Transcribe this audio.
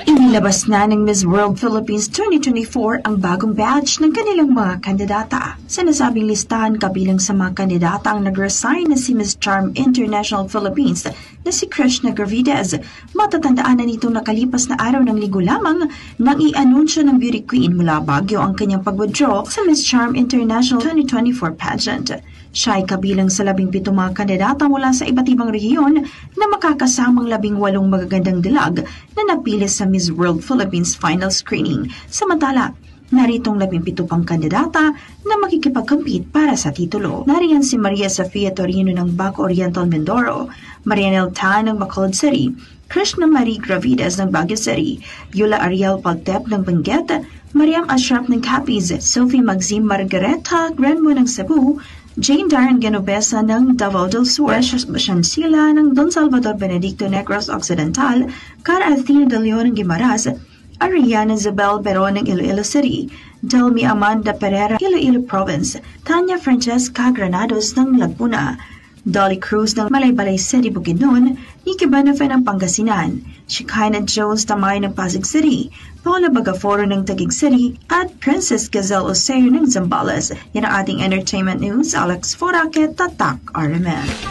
Inilabas na ng Miss World Philippines 2024 ang bagong batch ng kanilang mga kandidata. Sa nasabing listahan kabilang sa mga kandidata ang nag-resign na si Miss Charm International Philippines na si Krishna Gravidez. Matatandaan na nitong nakalipas na araw ng linggo lamang nang i-anunsyo ng beauty queen mula Baguio ang kanyang pag-withdraw sa Miss Charm International 2024 pageant. Siya ay kabilang sa 17 mga kandidata mula sa iba't ibang rehiyon na makakasamang 18 magagandang dilag na napili sa Miss World Philippines final screening. Samantala, naritong 17 pang kandidata na makikipag-compete para sa titulo. Nariyan si Maria Sofia Torino ng Baco Oriental Mindoro, Marianel Tan ng Bacolod City, Krishna Marie Gravidez ng Baguio City, Yula Ariel Pagtep ng Benguet, Mariam Ashraf ng Capiz, Sophie Maxime Margareta Grenmo ng Cebu, Jane Darren Genovesa ng Davao del Sur, Precious Shansila ng Don Salvador Benedicto Negros Occidental, Cara Athena de Leon ng Guimaras, Ariana Isabel Beron ng Iloilo City, Delmi Amanda Pereira, Iloilo Province, Tanya Francesca Granados ng Laguna, Dolly Cruz ng Malaybalay City, Bukidnon, Nikki Benefe ng Pangasinan, Shekinah Jones Tamay ng Pasig City, Paula Bagaforo ng Taguig City, at Princess Gazelle Oseo ng Zambales. Yan ang ating entertainment news. Alex Foraque, Tatak RMN.